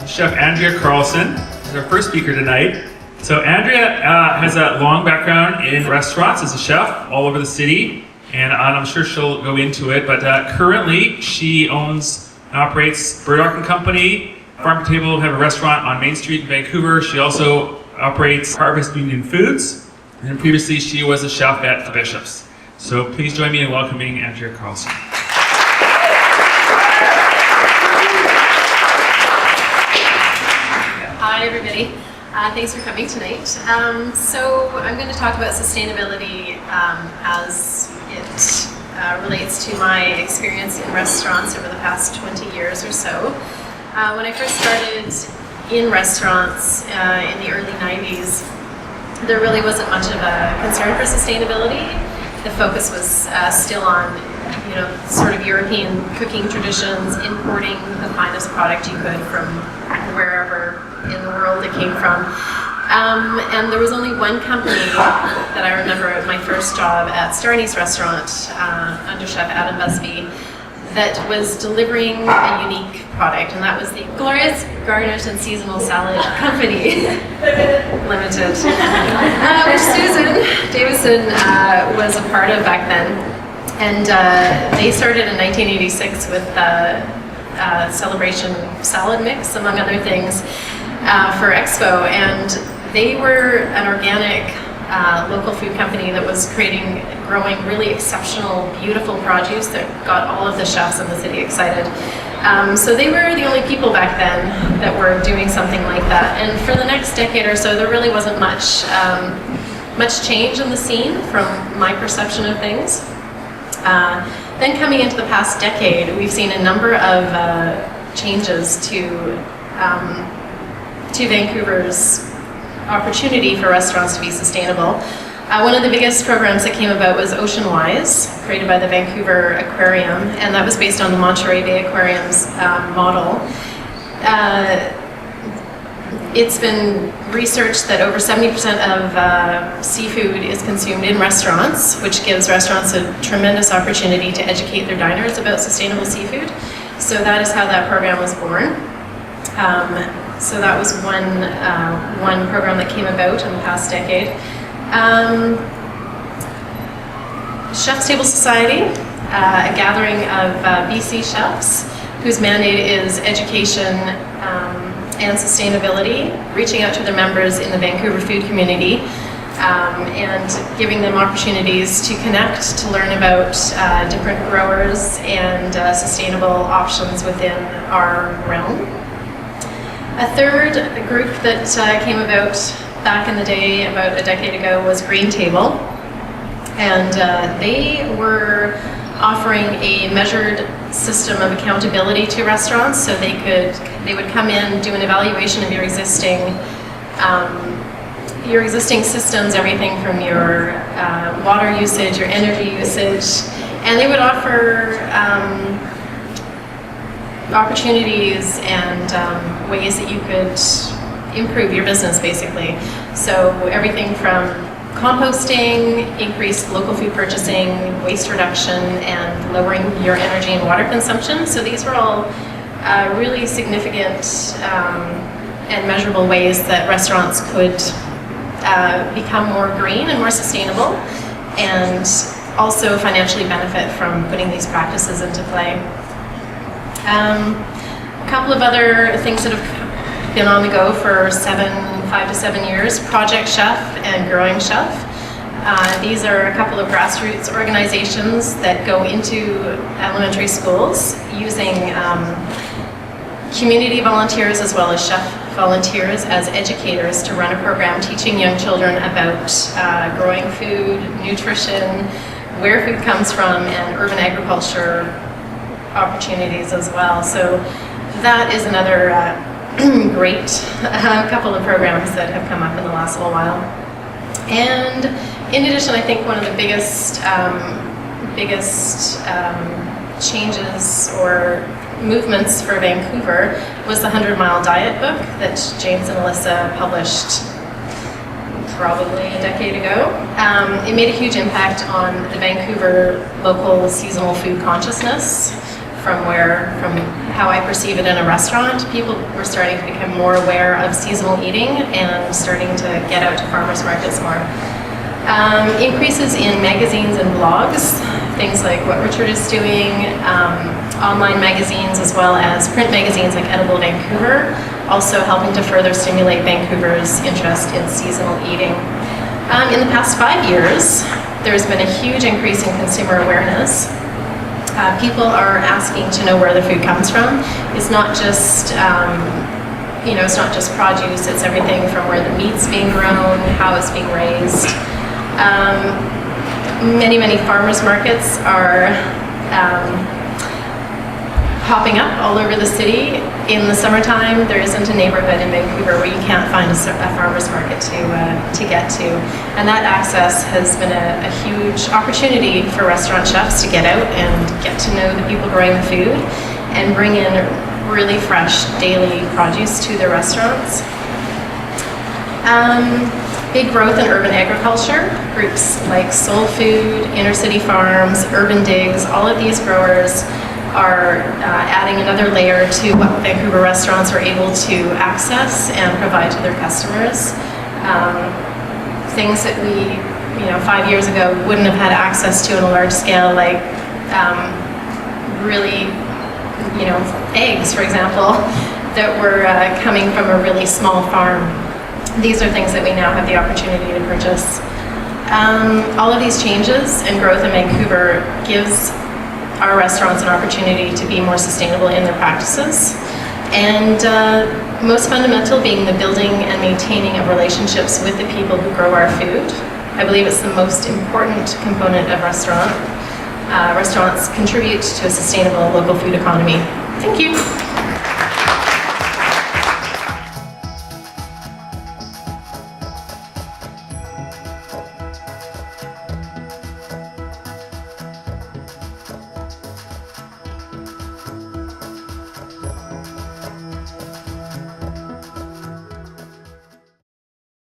Chef Andrea Carlson is our first speaker tonight. So Andrea has a long background in restaurants as a chef all over the city, and I'm sure she'll go into it, but currently she owns and operates Burdock and Company. Farm to Table have a restaurant on Main Street in Vancouver. She also operates Harvest Union Foods, and previously she was a chef at Bishop's. So please join me in welcoming Andrea Carlson. Hi everybody, thanks for coming tonight. So I'm going to talk about sustainability as it relates to my experience in restaurants over the past 20 years or so. When I first started in restaurants in the early 90s, there really wasn't much of a concern for sustainability. The focus was still on, sort of European cooking traditions, importing the finest product you could from wherever in the world it came from. And there was only one company that I remember at my first job at Starney's restaurant under Chef Adam Busby that was delivering a unique product, and that was the Glorious Garnet and Seasonal Salad Company Limited, which Susan Davison was a part of back then. And they started in 1986 with Celebration Salad Mix, among other things, for Expo, and they were an organic local food company that was growing really exceptional, beautiful produce that got all of the chefs in the city excited. So they were the only people back then that were doing something like that. And for the next decade or so, there really wasn't much change in the scene from my perception of things. Then coming into the past decade, we've seen a number of changes to Vancouver's opportunity for restaurants to be sustainable. One of the biggest programs that came about was Ocean Wise, created by the Vancouver Aquarium, and that was based on the Monterey Bay Aquarium's model. It's been researched that over 70% of seafood is consumed in restaurants, which gives restaurants a tremendous opportunity to educate their diners about sustainable seafood. So that is how that program was born. So that was one program that came about in the past decade. Chef's Table Society, a gathering of BC chefs whose mandate is education and sustainability, reaching out to their members in the Vancouver food community and giving them opportunities to connect, to learn about different growers and sustainable options within our realm. A third group that came about back in the day, about a decade ago, was Green Table, and they were offering a measured system of accountability to restaurants, so they would come in, do an evaluation of your existing systems, everything from your water usage, your energy usage, and they would offer opportunities and ways that you could improve your business, basically. So everything from composting, increased local food purchasing, waste reduction, and lowering your energy and water consumption. So these were all really significant and measurable ways that restaurants could become more green and more sustainable, and also financially benefit from putting these practices into play. A couple of other things that have been on the go for 5 to 7 years: Project Chef and Growing Chef. These are a couple of grassroots organizations that go into elementary schools using community volunteers as well as chef volunteers as educators to run a program teaching young children about growing food, nutrition, where food comes from, and urban agriculture opportunities as well. So that is another great couple of programs that have come up in the last little while. And in addition, I think one of the biggest changes or movements for Vancouver was the 100-Mile Diet book that James and Alyssa published probably a decade ago. It made a huge impact on the Vancouver local seasonal food consciousness from how I perceive it in a restaurant. People were starting to become more aware of seasonal eating and starting to get out to farmers markets more. Increases in magazines and blogs, things like what Richard is doing, online magazines as well as print magazines like Edible Vancouver, also helping to further stimulate Vancouver's interest in seasonal eating. In the past 5 years, there's been a huge increase in consumer awareness. People are asking to know where the food comes from. It's not just it's not just produce, it's everything from where the meat's being grown, how it's being raised. Many farmers markets are popping up all over the city. In the summertime, there isn't a neighborhood in Vancouver where you can't find a farmers market to get to. And that access has been a huge opportunity for restaurant chefs to get out and get to know the people growing the food and bring in really fresh daily produce to their restaurants. Big growth in urban agriculture. Groups like Soul Food, Inner City Farms, Urban Digs, all of these growers are adding another layer to what Vancouver restaurants are able to access and provide to their customers. Things that we, 5 years ago wouldn't have had access to on a large scale, like really, eggs, for example, that were coming from a really small farm. These are things that we now have the opportunity to purchase. All of these changes and growth in Vancouver gives our restaurants an opportunity to be more sustainable in their practices. And most fundamental being the building and maintaining of relationships with the people who grow our food. I believe it's the most important component of restaurants contribute to a sustainable local food economy. Thank you.